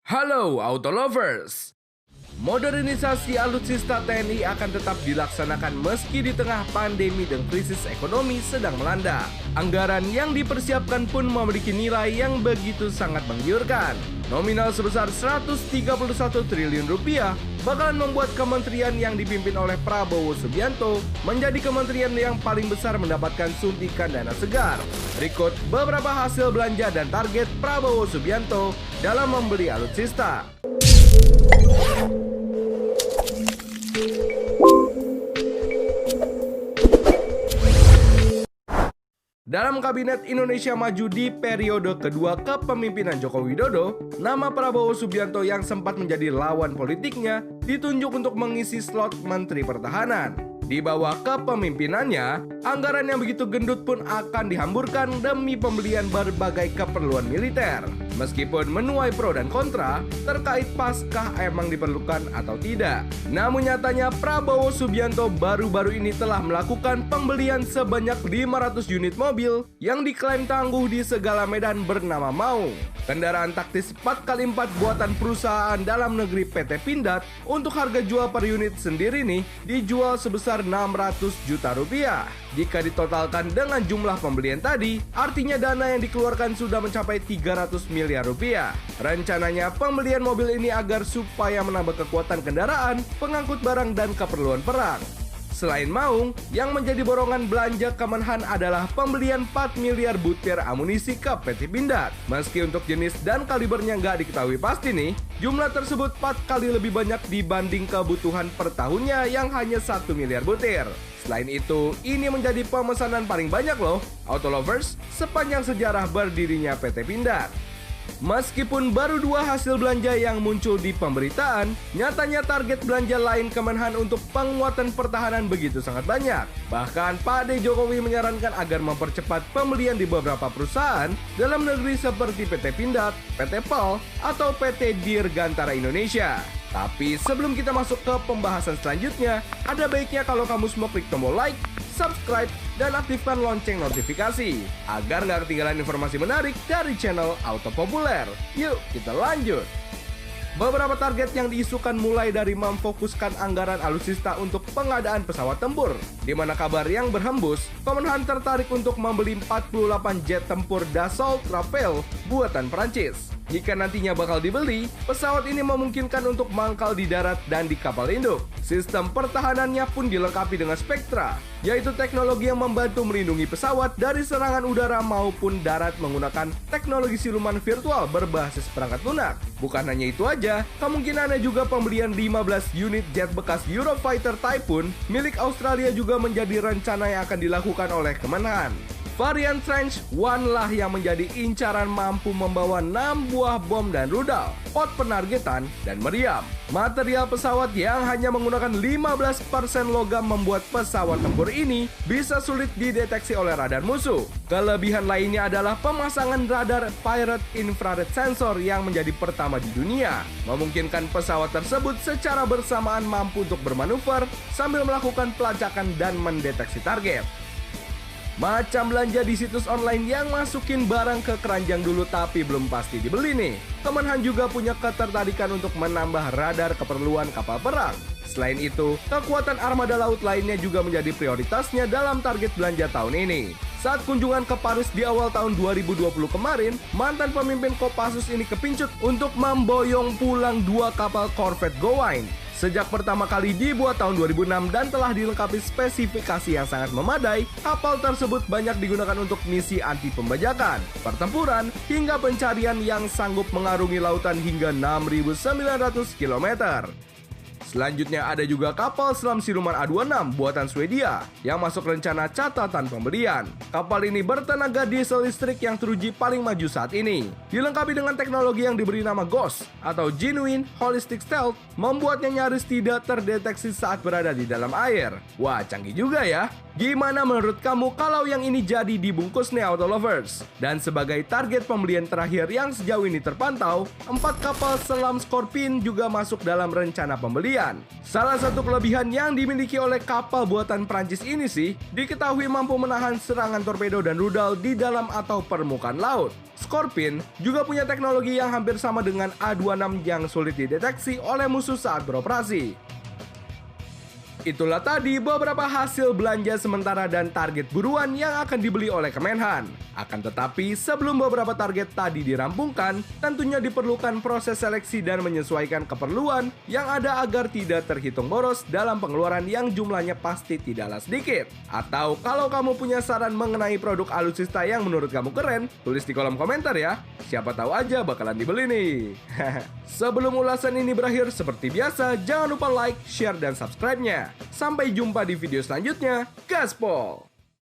Halo Auto Lovers! Modernisasi alutsista TNI akan tetap dilaksanakan meski di tengah pandemi dan krisis ekonomi sedang melanda. Anggaran yang dipersiapkan pun memiliki nilai yang begitu sangat menggiurkan. Nominal sebesar 131 triliun rupiah bakalan membuat kementerian yang dipimpin oleh Prabowo Subianto menjadi kementerian yang paling besar mendapatkan suntikan dana segar. Berikut beberapa hasil belanja dan target Prabowo Subianto dalam membeli alutsista. Dalam Kabinet Indonesia Maju di periode kedua kepemimpinan Joko Widodo, nama Prabowo Subianto yang sempat menjadi lawan politiknya ditunjuk untuk mengisi slot Menteri Pertahanan. Di bawah kepemimpinannya, anggaran yang begitu gendut pun akan dihamburkan demi pembelian berbagai keperluan militer. Meskipun menuai pro dan kontra terkait paskah emang diperlukan atau tidak. Namun nyatanya Prabowo Subianto baru-baru ini telah melakukan pembelian sebanyak 500 unit mobil yang diklaim tangguh di segala medan bernama Maung. Kendaraan taktis 4x4 buatan perusahaan dalam negeri PT Pindad untuk harga jual per unit sendiri nih dijual sebesar 600 juta rupiah. Jika ditotalkan dengan jumlah pembelian tadi, artinya dana yang dikeluarkan sudah mencapai 300 miliar rupiah. Rencananya pembelian mobil ini agar supaya menambah kekuatan kendaraan, pengangkut barang dan keperluan perang. Selain Maung, yang menjadi borongan belanja Kemenhan adalah pembelian 4 miliar butir amunisi ke PT Pindad. Meski untuk jenis dan kalibernya nggak diketahui pasti nih, jumlah tersebut 4 kali lebih banyak dibanding kebutuhan per tahunnya yang hanya 1 miliar butir. Selain itu, ini menjadi pemesanan paling banyak loh, Auto Lovers, sepanjang sejarah berdirinya PT Pindad. Meskipun baru 2 hasil belanja yang muncul di pemberitaan, nyatanya target belanja lain Kemenhan untuk penguatan pertahanan begitu sangat banyak. Bahkan Pak D. Jokowi menyarankan agar mempercepat pembelian di beberapa perusahaan dalam negeri seperti PT Pindad, PT PEL, atau PT Dirgantara Indonesia. Tapi sebelum kita masuk ke pembahasan selanjutnya, ada baiknya kalau kamu semua klik tombol like, subscribe, dan aktifkan lonceng notifikasi agar nggak ketinggalan informasi menarik dari channel Auto Populer. Yuk kita lanjut. Beberapa target yang diisukan mulai dari memfokuskan anggaran alutsista untuk pengadaan pesawat tempur, di mana kabar yang berhembus, Kemenhan tertarik untuk membeli 48 jet tempur Dassault Rafale buatan Prancis. Jika nantinya bakal dibeli, pesawat ini memungkinkan untuk mangkal di darat dan di kapal induk. Sistem pertahanannya pun dilengkapi dengan Spectra, yaitu teknologi yang membantu melindungi pesawat dari serangan udara maupun darat menggunakan teknologi siluman virtual berbasis perangkat lunak. Bukan hanya itu aja, kemungkinannya juga pembelian 15 unit jet bekas Eurofighter Typhoon milik Australia juga menjadi rencana yang akan dilakukan oleh Kemenhan. Varian Trench One lah yang menjadi incaran, mampu membawa 6 buah bom dan rudal, pot penargetan, dan meriam. Material pesawat yang hanya menggunakan 15% logam membuat pesawat tempur ini bisa sulit dideteksi oleh radar musuh. Kelebihan lainnya adalah pemasangan radar Pirate Infrared Sensor yang menjadi pertama di dunia, memungkinkan pesawat tersebut secara bersamaan mampu untuk bermanuver sambil melakukan pelacakan dan mendeteksi target. Macam belanja di situs online yang masukin barang ke keranjang dulu tapi belum pasti dibeli nih. Kemenhan juga punya ketertarikan untuk menambah radar keperluan kapal perang. Selain itu, kekuatan armada laut lainnya juga menjadi prioritasnya dalam target belanja tahun ini. Saat kunjungan ke Paris di awal tahun 2020 kemarin, mantan pemimpin Kopassus ini kepincut untuk memboyong pulang 2 kapal Corvette Gawain. Sejak pertama kali dibuat tahun 2006 dan telah dilengkapi spesifikasi yang sangat memadai, kapal tersebut banyak digunakan untuk misi anti pembajakan, pertempuran, hingga pencarian yang sanggup mengarungi lautan hingga 6.900 km. Selanjutnya ada juga kapal selam siluman A26 buatan Swedia yang masuk rencana catatan pembelian. Kapal ini bertenaga diesel listrik yang teruji paling maju saat ini. Dilengkapi dengan teknologi yang diberi nama GHOST atau Genuine Holistic Stealth, membuatnya nyaris tidak terdeteksi saat berada di dalam air. Wah, canggih juga ya. Gimana menurut kamu kalau yang ini jadi dibungkus nih Auto Lovers? Dan sebagai target pembelian terakhir yang sejauh ini terpantau, 4 kapal selam Scorpene juga masuk dalam rencana pembelian. Salah satu kelebihan yang dimiliki oleh kapal buatan Prancis ini sih, diketahui mampu menahan serangan torpedo dan rudal di dalam atau permukaan laut. Scorpene juga punya teknologi yang hampir sama dengan A26 yang sulit dideteksi oleh musuh saat beroperasi. Itulah tadi beberapa hasil belanja sementara dan target buruan yang akan dibeli oleh Kemenhan. Akan tetapi, sebelum beberapa target tadi dirampungkan, tentunya diperlukan proses seleksi dan menyesuaikan keperluan yang ada agar tidak terhitung boros dalam pengeluaran yang jumlahnya pasti tidaklah sedikit. Atau kalau kamu punya saran mengenai produk alutsista yang menurut kamu keren, tulis di kolom komentar ya. Siapa tahu aja bakalan dibeli nih. Sebelum ulasan ini berakhir, seperti biasa, jangan lupa like, share, dan subscribe-nya. Sampai jumpa di video selanjutnya. Gaspol!